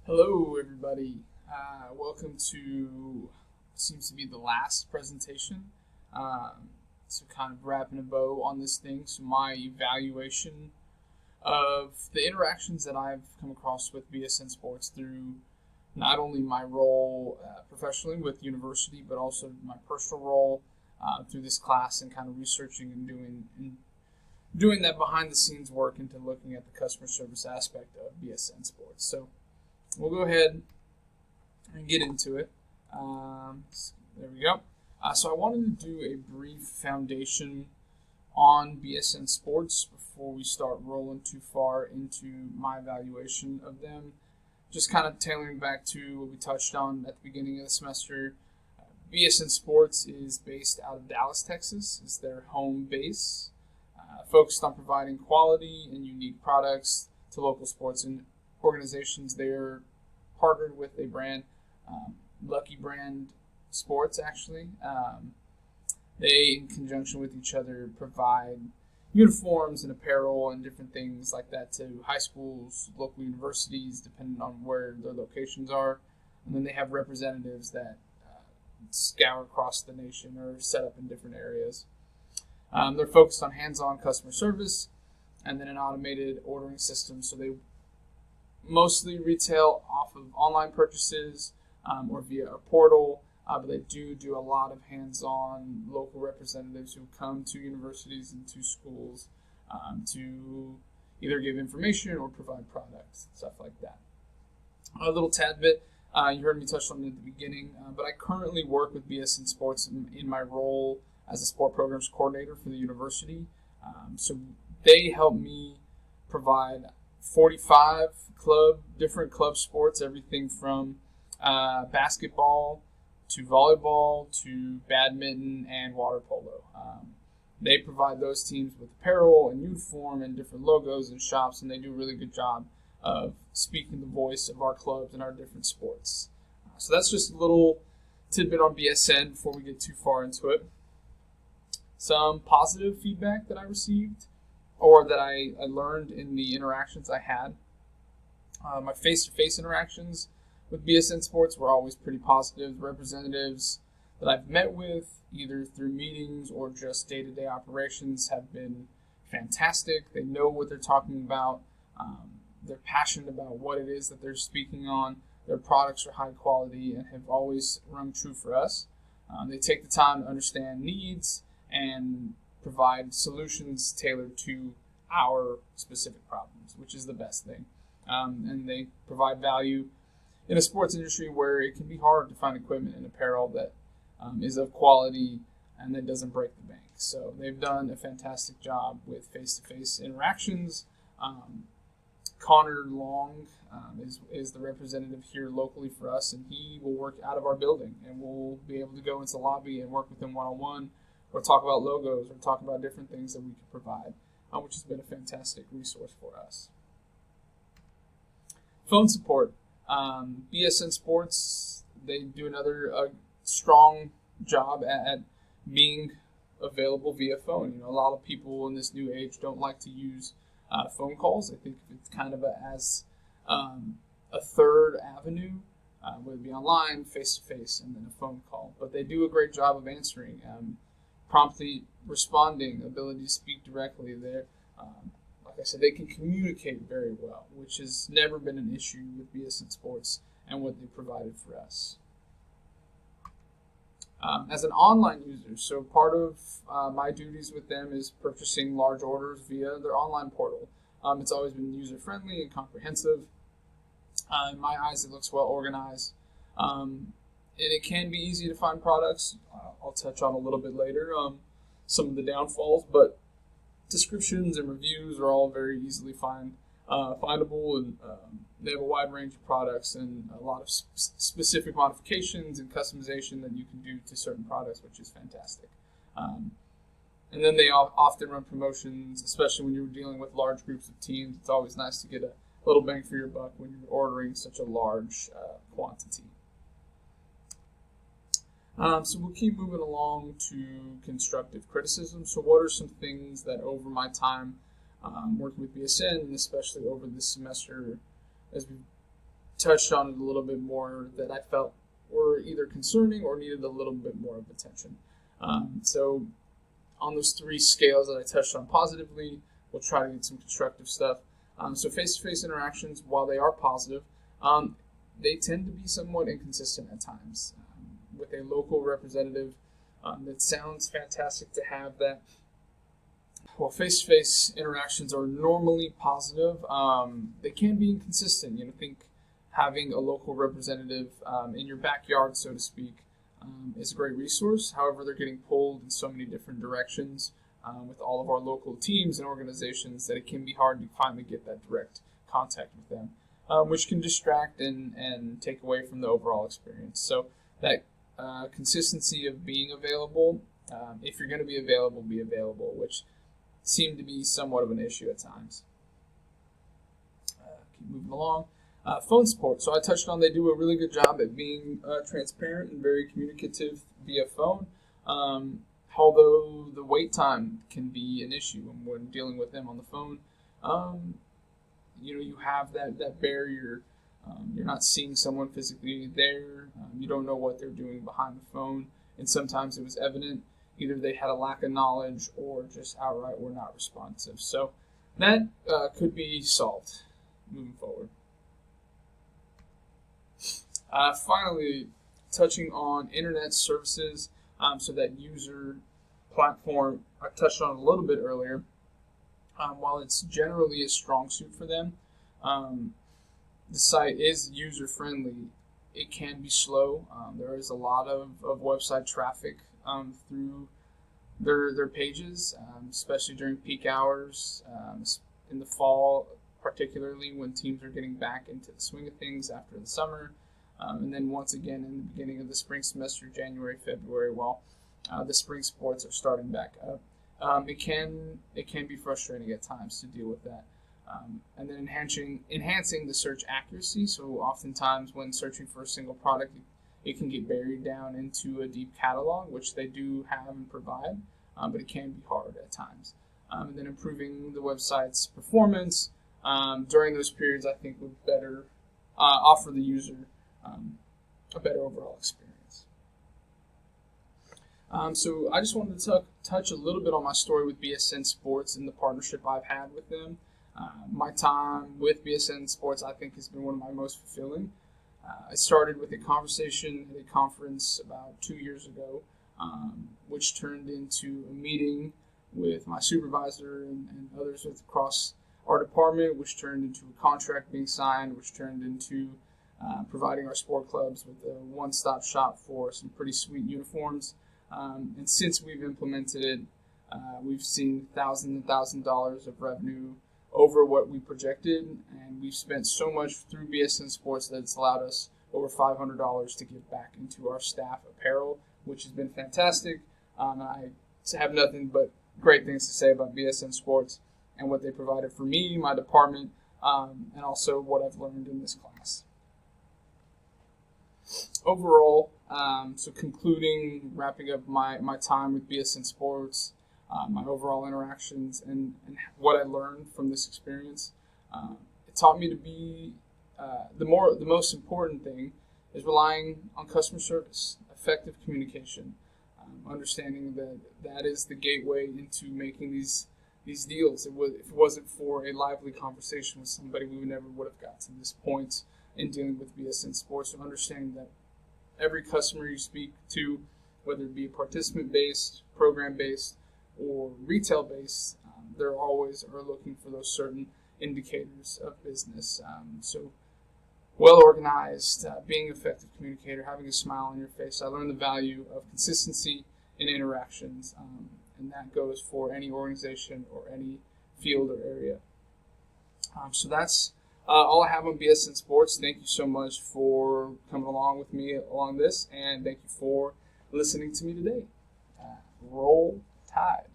Hello, everybody. Welcome to seems to be the last presentation. So, kind of wrapping a bow on this thing. So, my evaluation of the interactions that I've come across with BSN Sports through not only my role professionally with university, but also my personal role through this class and kind of researching and doing that behind the scenes work into looking at the customer service aspect of BSN Sports. So we'll go ahead and get into it. There we go. So I wanted to do a brief foundation on BSN Sports before we start rolling too far into my evaluation of them. Just kind of tailoring back to what we touched on at the beginning of the semester. BSN Sports is based out of Dallas, Texas. It's their home base, focused on providing quality and unique products to local sports and organizations. They're partnered with a brand, Lucky Brand Sports, actually. They, in conjunction with each other, provide uniforms and apparel and different things like that to high schools, local universities, depending on where their locations are. And then they have representatives that scour across the nation or set up in different areas. They're focused on hands-on customer service and then an automated ordering system. So they mostly retail off of online purchases or via a portal, but they do a lot of hands-on local representatives who come to universities and to schools to either give information or provide products, stuff like that. A little tad bit, you heard me touch on it at the beginning, but I currently work with BSN Sports in my role as a sport programs coordinator for the university. So they help me provide 45 different club sports, everything from basketball to volleyball to badminton and water polo. They provide those teams with apparel and uniform and different logos and shops, and they do a really good job of speaking the voice of our clubs and our different sports. So that's just a little tidbit on BSN before we get too far into it. Some positive feedback that I received or that I learned in the interactions I had. My face-to-face interactions with BSN Sports were always pretty positive. Representatives that I've met with, either through meetings or just day-to-day operations, have been fantastic. They know what they're talking about. They're passionate about what it is that they're speaking on. Their products are high quality and have always rung true for us. They take the time to understand needs and provide solutions tailored to our specific problems, which is the best thing. And they provide value in a sports industry where it can be hard to find equipment and apparel that is of quality and that doesn't break the bank. So they've done a fantastic job with face-to-face interactions. Connor Long is the representative here locally for us, and he will work out of our building, and we'll be able to go into the lobby and work with him one-on-one or talk about logos or talk about different things that we can provide, which has been a fantastic resource for us. Phone support. BSN Sports, they do another strong job at being available via phone. You know, a lot of people in this new age don't like to use phone calls. I think it's kind of as a third avenue, whether it be online, face-to-face, and then a phone call. But they do a great job of answering, promptly responding, ability to speak directly there. Like I said, they can communicate very well, which has never been an issue with BSN Sports and what they provided for us. As an online user, so part of my duties with them is purchasing large orders via their online portal. It's always been user-friendly and comprehensive. In my eyes, it looks well organized. And it can be easy to find products. I'll touch on a little bit later some of the downfalls, but descriptions and reviews are all very easily findable, and they have a wide range of products and a lot of specific modifications and customization that you can do to certain products, which is fantastic. And then they often run promotions, especially when you're dealing with large groups of teams. It's always nice to get a little bang for your buck when you're ordering such a large quantity. So we'll keep moving along to constructive criticism. So what are some things that over my time working with BSN, and especially over this semester as we've touched on it a little bit more that I felt were either concerning or needed a little bit more of attention. So on those three scales that I touched on positively, we'll try to get some constructive stuff. So face-to-face interactions, while they are positive, they tend to be somewhat inconsistent at times. With a local representative, it sounds fantastic to have that. While face-to-face interactions are normally positive, they can be inconsistent. Think having a local representative in your backyard, so to speak, is a great resource. However, they're getting pulled in so many different directions with all of our local teams and organizations that it can be hard to finally get that direct contact with them, which can distract and take away from the overall experience. So that consistency of being available, if you're going to be available, which seemed to be somewhat of an issue at times. Keep moving along. Phone support. So I touched on they do a really good job at being transparent and very communicative via phone. Although the wait time can be an issue when dealing with them on the phone. You have that barrier. You're not seeing someone physically there. You don't know what they're doing behind the phone. And sometimes it was evident either they had a lack of knowledge or just outright were not responsive. So that could be solved moving forward. Finally, touching on internet services, so that user platform I touched on a little bit earlier. While it's generally a strong suit for them, the site is user-friendly. It can be slow. There is a lot of website traffic through their pages, especially during peak hours, in the fall, particularly when teams are getting back into the swing of things after the summer. And then once again in the beginning of the spring semester, January, February, while the spring sports are starting back up. It can be frustrating at times to deal with that. And then enhancing the search accuracy. So oftentimes when searching for a single product, it can get buried down into a deep catalog, which they do have and provide, but it can be hard at times. And then improving the website's performance during those periods, I think, would better offer the user a better overall experience. So I just wanted to touch a little bit on my story with BSN Sports and the partnership I've had with them. My time with BSN Sports, I think, has been one of my most fulfilling. I started with a conversation at a conference about 2 years ago, which turned into a meeting with my supervisor and others across our department, which turned into a contract being signed, which turned into providing our sport clubs with a one-stop shop for some pretty sweet uniforms. And since we've implemented it, we've seen thousands and thousands of dollars of revenue over what we projected, and we've spent so much through BSN Sports that it's allowed us over $500 to give back into our staff apparel, which has been fantastic. I have nothing but great things to say about BSN Sports and what they provided for me, my department, and also what I've learned in this class. Overall, so concluding, wrapping up my time with BSN Sports, my overall interactions, and what I learned from this experience, it taught me to be the most important thing is relying on customer service, effective communication, understanding that is the gateway into making these deals. If it wasn't for a lively conversation with somebody, we never would have got to this point in dealing with BSN Sports. So understanding that every customer you speak to, whether it be participant-based, program-based, or retail-based, they're always are looking for those certain indicators of business. So well-organized, being an effective communicator, having a smile on your face. I learned the value of consistency in interactions, and that goes for any organization or any field or area. So that's all I have on BSN Sports. Thank you so much for coming along with me along this, and thank you for listening to me today. Roll Tide.